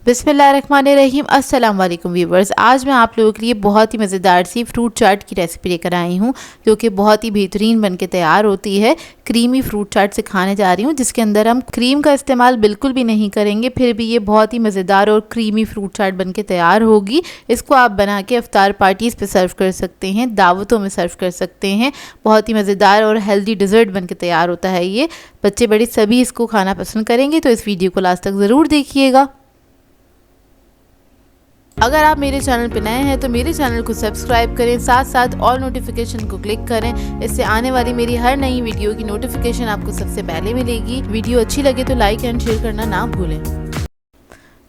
बिस्मिल्लाहिर्रहमानिर्रहीम। अस्सलाम वालेकुम व्यूवर्स। आज मैं आप लोगों के लिए बहुत ही मज़ेदार सी फ्रूट चाट की रेसिपी लेकर आई हूँ, जो कि बहुत ही बेहतरीन बनके तैयार होती है। क्रीमी फ्रूट चाट सिखाने जा रही हूँ, जिसके अंदर हम क्रीम का इस्तेमाल बिल्कुल भी नहीं करेंगे, फिर भी ये बहुत ही मज़ेदार और क्रीमी फ्रूट चाट बनके तैयार होगी। इसको आप बना के इफ्तार पार्टीज़ पे सर्व कर सकते हैं, दावतों में सर्व कर सकते हैं। बहुत ही मज़ेदार और हेल्दी डिज़र्ट बनके तैयार होता है ये। बच्चे बड़े सभी इसको खाना पसंद करेंगे, तो इस वीडियो को लास्ट तक ज़रूर देखिएगा। अगर आप मेरे चैनल पर नए हैं तो मेरे चैनल को सब्सक्राइब करें, साथ साथ ऑल नोटिफिकेशन को क्लिक करें। इससे आने वाली मेरी हर नई वीडियो की नोटिफिकेशन आपको सबसे पहले मिलेगी। वीडियो अच्छी लगे तो लाइक एंड शेयर करना ना भूलें।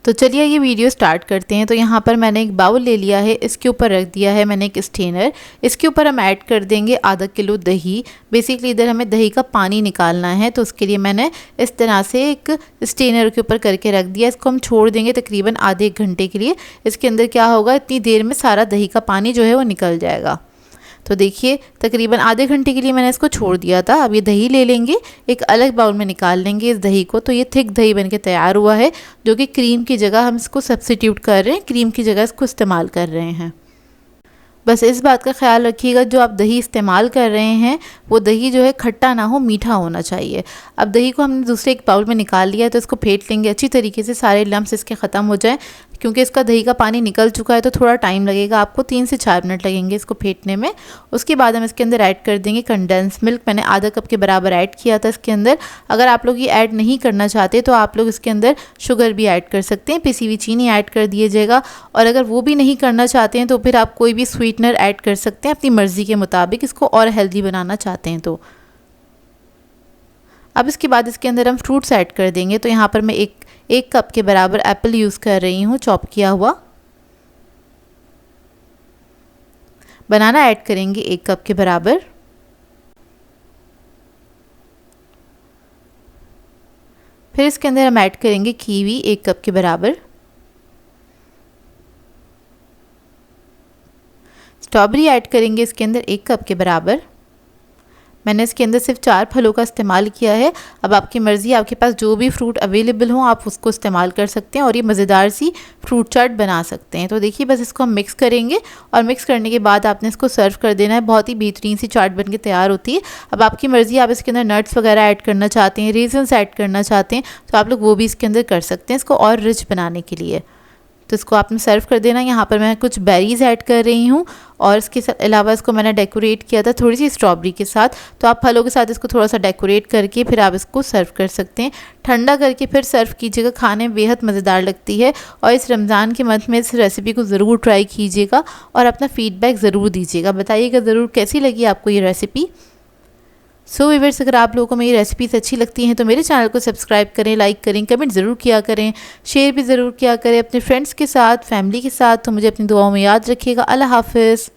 तो चलिए ये वीडियो स्टार्ट करते हैं। तो यहाँ पर मैंने एक बाउल ले लिया है, इसके ऊपर रख दिया है मैंने एक स्ट्रेनर। इसके ऊपर हम ऐड कर देंगे आधा किलो दही। बेसिकली इधर हमें दही का पानी निकालना है, तो उसके लिए मैंने इस तरह से एक स्ट्रेनर के ऊपर करके रख दिया। इसको हम छोड़ देंगे तकरीबन आधे एक घंटे के लिए। इसके अंदर क्या होगा, इतनी देर में सारा दही का पानी जो है वो निकल जाएगा। तो देखिए तकरीबन आधे घंटे के लिए मैंने इसको छोड़ दिया था। अब ये दही ले लेंगे, एक अलग बाउल में निकाल लेंगे इस दही को। तो ये थिक दही बनके तैयार हुआ है, जो कि क्रीम की जगह हम इसको सब्स्टिट्यूट कर रहे हैं, क्रीम की जगह इसको इस्तेमाल कर रहे हैं। बस इस बात का ख्याल रखिएगा, जो आप दही इस्तेमाल कर रहे हैं वो दही जो है खट्टा ना हो, मीठा होना चाहिए। अब दही को हमने दूसरे एक बाउल में निकाल लिया है, तो इसको फेंट लेंगे अच्छी तरीके से, सारे लम्स इसके ख़त्म हो जाएं। क्योंकि इसका दही का पानी निकल चुका है तो थोड़ा टाइम लगेगा, आपको 3 से 4 मिनट लगेंगे इसको फेंटने में। उसके बाद हम इसके अंदर ऐड कर देंगे कंडेंस मिल्क। मैंने आधा कप के बराबर ऐड किया था इसके अंदर। अगर आप लोग ये ऐड नहीं करना चाहते तो आप लोग इसके अंदर शुगर भी ऐड कर सकते हैं, पिसी हुई चीनी ऐड कर दीजिएगा। और अगर वो भी नहीं करना चाहते हैं तो फिर आप कोई भी स्वीटनर ऐड कर सकते हैं अपनी मर्ज़ी के मुताबिक, इसको और हेल्दी बनाना चाहते हैं तो। अब इसके बाद इसके अंदर हम फ्रूट्स ऐड कर देंगे। तो यहाँ पर मैं एक कप के बराबर एप्पल यूज़ कर रही हूँ, चॉप किया हुआ। बनाना ऐड करेंगे 1 कप के बराबर। फिर इसके अंदर हम ऐड करेंगे कीवी 1 कप के बराबर। स्ट्रॉबेरी ऐड करेंगे इसके अंदर 1 कप के बराबर। मैंने इसके अंदर सिर्फ 4 फलों का इस्तेमाल किया है। अब आपकी मर्ज़ी, आपके पास जो भी फ्रूट अवेलेबल हो आप उसको इस्तेमाल कर सकते हैं और ये मज़ेदार सी फ्रूट चाट बना सकते हैं। तो देखिए बस इसको हम मिक्स करेंगे और मिक्स करने के बाद आपने इसको सर्व कर देना है। बहुत ही बेहतरीन सी चाट बनके तैयार होती है। अब आपकी मर्ज़ी, आप इसके अंदर नट्स वगैरह ऐड करना चाहते हैं, रेज़न्स ऐड करना चाहते हैं तो आप लोग वो भी इसके अंदर कर सकते हैं, इसको और रिच बनाने के लिए। तो इसको आपने सर्व कर देना। यहाँ पर मैं कुछ बेरीज़ ऐड कर रही हूँ और इसके अलावा इसको मैंने डेकोरेट किया था थोड़ी सी स्ट्रॉबेरी के साथ। तो आप फलों के साथ इसको थोड़ा सा डेकोरेट करके फिर आप इसको सर्व कर सकते हैं। ठंडा करके फिर सर्व कीजिएगा, खाने में बेहद मज़ेदार लगती है। और इस रमज़ान के मंथ में इस रेसिपी को ज़रूर ट्राई कीजिएगा और अपना फ़ीडबैक ज़रूर दीजिएगा, बताइएगा ज़रूर कैसी लगी आपको ये रेसिपी। सो व्यूअर्स, अगर आप लोगों को मेरी रेसिपीज़ अच्छी लगती हैं तो मेरे चैनल को सब्सक्राइब करें, लाइक करें, कमेंट ज़रूर किया करें, शेयर भी ज़रूर किया करें अपने फ्रेंड्स के साथ, फैमिली के साथ। तो मुझे अपनी दुआओं में याद रखिएगा। अल्लाह हाफ़िज़।